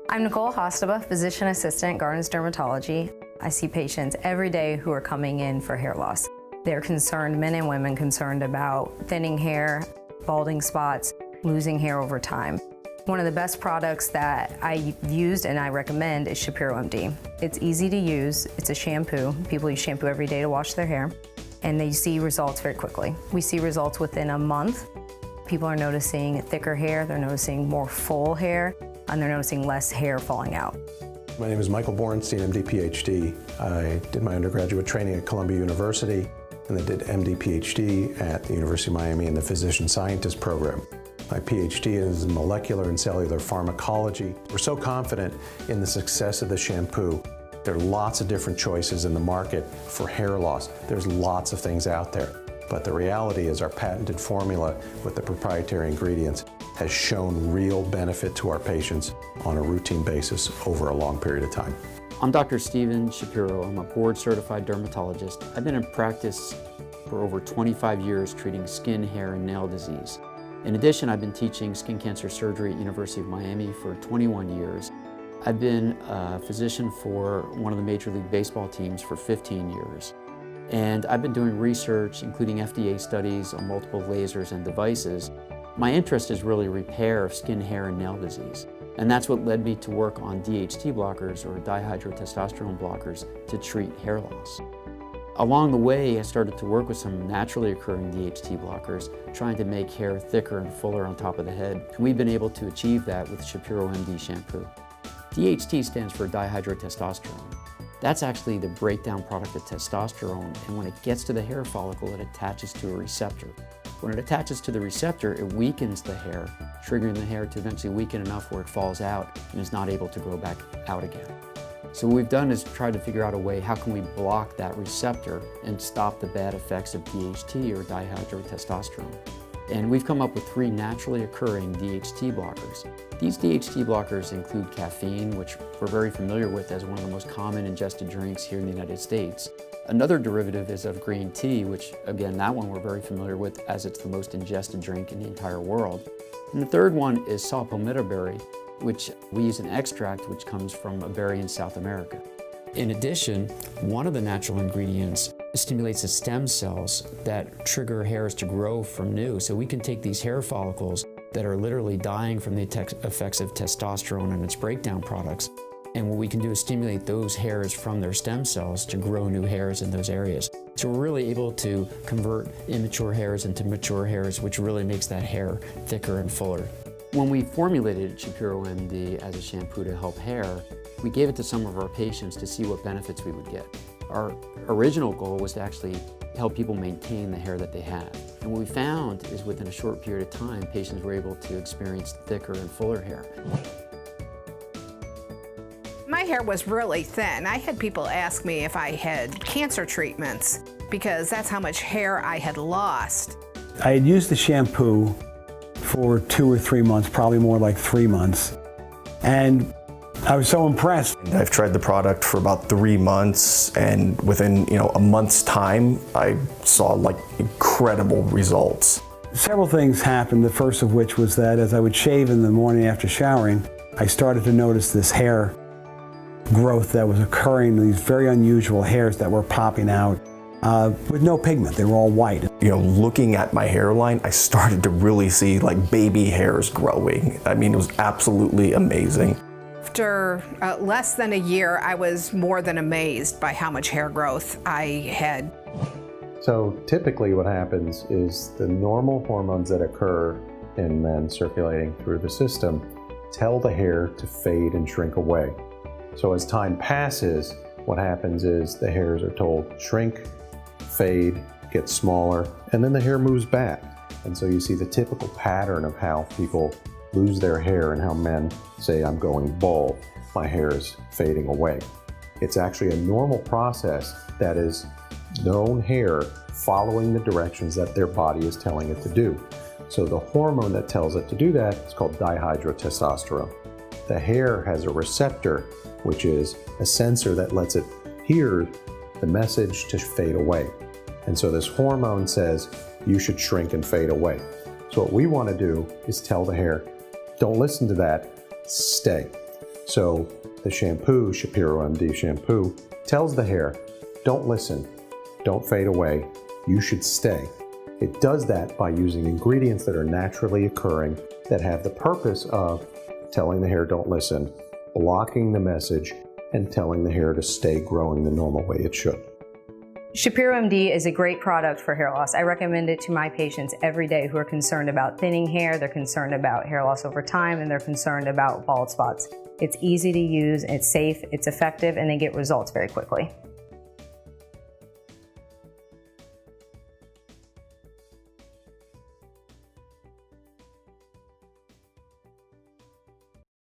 I'm Nicole Hostaba, physician assistant, Gardens Dermatology. I see patients every day who are coming in for hair loss. They're concerned, men and women concerned about thinning hair, balding spots, losing hair over time. One of the best products that I used and I recommend is Shapiro MD. It's easy to use, it's a shampoo. People use shampoo every day to wash their hair, and they see results very quickly. We see results within a month. People are noticing thicker hair, they're noticing more full hair, and they're noticing less hair falling out. My name is Michael Borenstein, MD, PhD. I did my undergraduate training at Columbia University, and I did MD, PhD at the University of Miami in the Physician Scientist program. My PhD is in molecular and cellular pharmacology. We're so confident in the success of the shampoo. There are lots of different choices in the market for hair loss. There's lots of things out there. But the reality is our patented formula with the proprietary ingredients has shown real benefit to our patients on a routine basis over a long period of time. I'm Dr. Steven Shapiro. I'm a board-certified dermatologist. I've been in practice for over 25 years treating skin, hair, and nail disease. In addition, I've been teaching skin cancer surgery at University of Miami for 21 years. I've been a physician for one of the Major League Baseball teams for 15 years. And I've been doing research, including FDA studies on multiple lasers and devices. My interest is really repair of skin, hair, and nail disease. And that's what led me to work on DHT blockers, or dihydrotestosterone blockers, to treat hair loss. Along the way, I started to work with some naturally occurring DHT blockers, trying to make hair thicker and fuller on top of the head. And we've been able to achieve that with Shapiro MD shampoo. DHT stands for dihydrotestosterone. That's actually the breakdown product of testosterone, and when it gets to the hair follicle, it attaches to a receptor. When it attaches to the receptor, it weakens the hair, triggering the hair to eventually weaken enough where it falls out and is not able to grow back out again. So what we've done is tried to figure out a way, how can we block that receptor and stop the bad effects of DHT, or dihydrotestosterone. And we've come up with 3 naturally occurring DHT blockers. These DHT blockers include caffeine, which we're very familiar with as one of the most common ingested drinks here in the United States. Another derivative is of green tea, which again, that one we're very familiar with as it's the most ingested drink in the entire world. And the third one is saw palmetto berry, which we use an extract which comes from a berry in South America. In addition, one of the natural ingredients stimulates the stem cells that trigger hairs to grow from new. So we can take these hair follicles that are literally dying from the effects of testosterone and its breakdown products, and what we can do is stimulate those hairs from their stem cells to grow new hairs in those areas. So we're really able to convert immature hairs into mature hairs, which really makes that hair thicker and fuller. When we formulated Shapiro MD as a shampoo to help hair, we gave it to some of our patients to see what benefits we would get. Our original goal was to actually help people maintain the hair that they have. And what we found is within a short period of time, patients were able to experience thicker and fuller hair. My hair was really thin. I had people ask me if I had cancer treatments because that's how much hair I had lost. I had used the shampoo for 2 or 3 months, probably more like 3 months. And I was so impressed. I've tried the product for about 3 months, and within a month's time, I saw like incredible results. Several things happened, the first of which was that as I would shave in the morning after showering, I started to notice this hair growth that was occurring, these very unusual hairs that were popping out with no pigment. They were all white. Looking at my hairline, I started to really see like baby hairs growing. I mean, it was absolutely amazing. After less than a year, I was more than amazed by how much hair growth I had. So typically what happens is the normal hormones that occur in men circulating through the system tell the hair to fade and shrink away. So as time passes, what happens is the hairs are told shrink, fade, get smaller, and then the hair moves back. And so you see the typical pattern of how people lose their hair and how men say, I'm going bald, my hair is fading away. It's actually a normal process that is known hair following the directions that their body is telling it to do. So the hormone that tells it to do that is called dihydrotestosterone. The hair has a receptor, which is a sensor that lets it hear the message to fade away. And so this hormone says, you should shrink and fade away. So what we want to do is tell the hair, don't listen to that, stay. So the shampoo, Shapiro MD shampoo, tells the hair, don't listen, don't fade away, you should stay. It does that by using ingredients that are naturally occurring that have the purpose of telling the hair don't listen, blocking the message, and telling the hair to stay growing the normal way it should. Shapiro MD is a great product for hair loss. I recommend it to my patients every day who are concerned about thinning hair, they're concerned about hair loss over time, and they're concerned about bald spots. It's easy to use, it's safe, it's effective, and they get results very quickly.